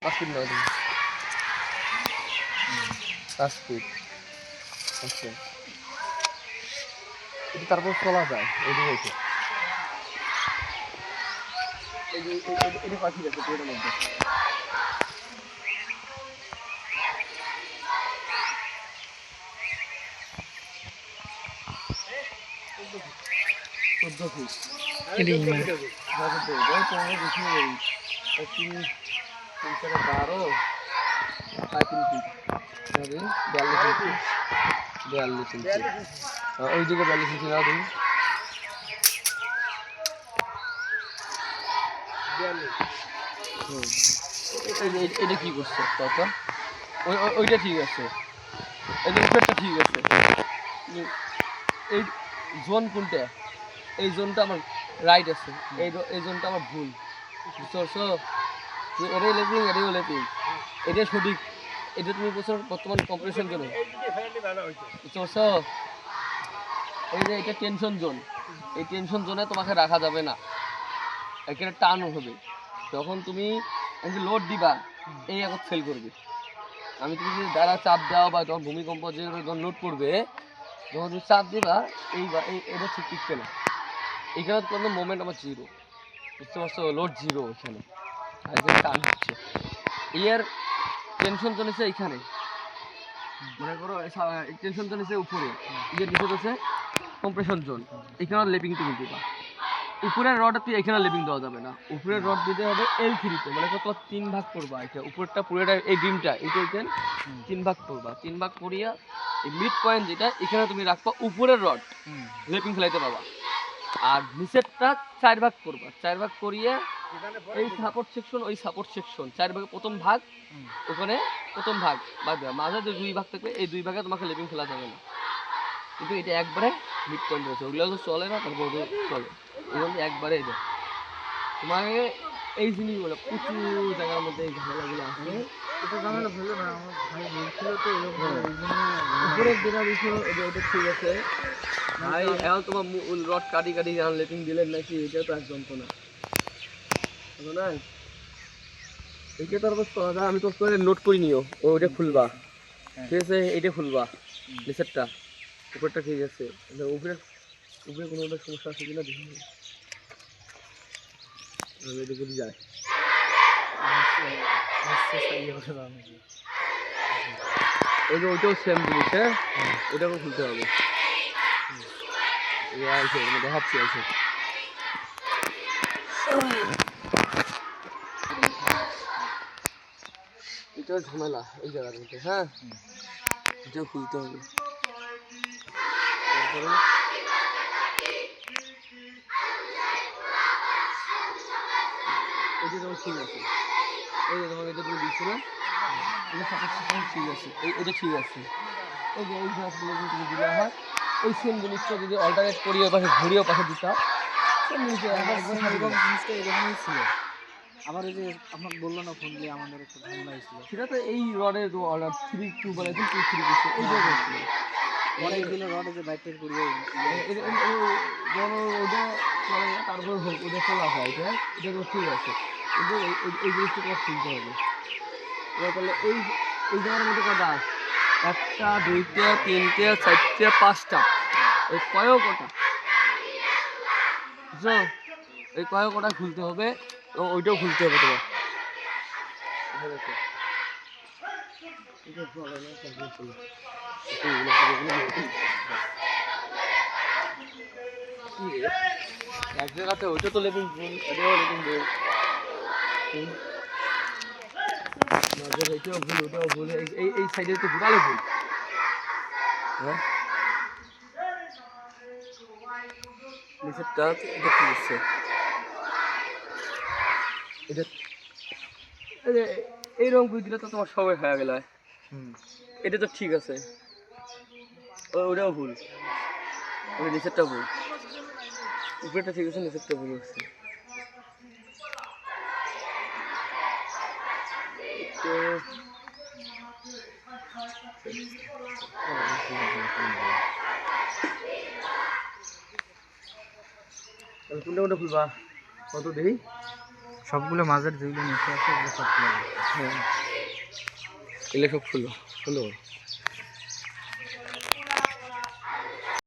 5 fit নয় 5 fit. আচ্ছা এটা তারপর চলা যায় এইদিকে এসে এটা পাখি আছে পুরোটার মধ্যে। ওইদিকে 42 ইঞ্চি না তুমি এটা কি করছে কত ওইটা ঠিক আছে এই যে উপরটা ঠিক আছে এই জোন কোনটা এই জোনটা আমার রাইট আছে এই জোনটা আমার ভুল বুঝতে পারছো এটাই লেপিং এটাইও লেপিং এটাই সঠিক এটা তুমি বছর বর্তমান কম্পিটিশন জন্য বুঝতে পারছো এই যে এটা টেনশন জোন এই টেনশন জোনে তোমাকে রাখা যাবে না এখানে টান হবে যখন তুমি লোড দিবা এই এখন ফেল করবে আমি তুমি যদি দ্বারা চাপ দাও বা যখন ভূমিকম্প যে যখন লোড পড়বে যখন তুমি চাপ দিবা এটা ঠিক টিকছে না এখানে কোনো মোমেন্ট আমার জিরো বুঝতে পারছো লোড জিরো এখানে আর এখানে টান হচ্ছে এর টেনশন চলেছে এইখানে মনে করো টেনশন চলেছে উপরে এর নিচে হচ্ছে কম্প্রেশন জোন এখানে লেপিং তুমি দিবা উপরের রড তুই এখানে লেপিং দেওয়া যাবে না উপরের রড দিতে হবে L3-তে মানে কত 3 ভাগ করবা এটা উপরটা পুরোটা এই বিমটা এটা এখানে 3 ভাগ করবা 3 ভাগ করিয়া এই মিড পয়েন্ট যেটা এখানে তুমি রাখবা উপরের রড লেপিং ফেলাইতে পাবা আর নিচেরটা 4 ভাগ করবা 4 ভাগ করিয়া এই সাপোর্ট সেকশন ওই সাপোর্ট সেকশন 4 ভাগে প্রথম ভাগ ওখানে প্রথম ভাগ বাদ দেওয়া মাঝে যে 2 ভাগ থাকবে এই 2 ভাগে তোমাকে লেপিং ফেলা যাবে না কিন্তু এটা একবারে মিড পয়েন্ট রয়েছে ওগুলো তো চলে না তারপর চলে এরকম একবারে এটা তোমাকে এই জিনিসগুলো প্রচুর জায়গার মধ্যে এই ঝামেলাগুলো আছে এটা ঝামেলা হলো না আমার ভাই বলছিল তো উপরের যেটা বিষয় এটা ঠিক আছে ভাই এখন তোমার রড কাটি কাটি যখন লেপিং দিলেন নাকি এটা তো একদম তো না না এইটা তারপর আমি তো করে নোট করে নিও ওইটা খুলবা ঠিক আছে এইটা খুলবা নিচেরটা উপরটা ঠিক আছে উপরে উপরে কোনো সমস্যা আছে কিনা দেখি এদিকে যায় ওই যে ওইটাও সেম জিনিস হ্যাঁ ওটাকেও খুলতে হবে আছে দেখাচ্ছি আছে এটাও ঝামেলা এই জায়গার মধ্যে হ্যাঁ এটাও খুলতে হবে তারপরে এটা তোমার ঠিক আছে এই যে তোমাকে এটা তুমি দিচ্ছ না এটা ঠিক আছে এটা ঠিক আছে এই যে এই গাছগুলো তুমি দিলে হয় ওই সেম জিনিসটা যদি অল্টারনেট করিয়ে পাশে ঘুরিয়েও পাশে দিতাম সেম জিনিসটা জিনিসটা এরকমই ছিল আবার এই যে আপনাকে বললো না ফোন দিয়ে আমাদের একটা ঝামেলা হয়েছিল সেটা তো এই রডের অর্ডার 3-2 বলে 2-3 কিছু এই জায়গায় ছিল অনেক দিন রডে যে বাইটের করিয়ে ওটা তারপর হোক ওটা চলা হয় এটা তো ঠিক আছে কিন্তু এই জিনিসটা তোমার শুনতে হবে এবার তাহলে এই জায়গার মধ্যে কটা 1টা 2টা 3টে 4টে 5টা এই কয়ও কটা বুঝছো এই কয়ও কটা খুলতে হবে এবং ওইটাও খুলতে হবে তোমার এক জায়গাতে ওইটা তো লেপিং এটাও লেপিং এটাও ভুল ওটাও ভুল এই সাইডে তো ঘুরালে ভুল হ্যাঁ নিচেরটা এটা কি হচ্ছে এটা এই রং বুঝলে তো তোমার সবাই হয়ে গেল এটা তো ঠিক আছে ওটাও ভুল ওই নিচেরটা ভুল উপরেটা ঠিক আছে নিচেরটা ভুল হচ্ছে কোনটা কোনটা খুলবা কত দেরি সবগুলো মাঝের যেগুলো নিচে আছে ওগুলো সবগুলো হ্যাঁ এগুলো সব ষোলো ষোলো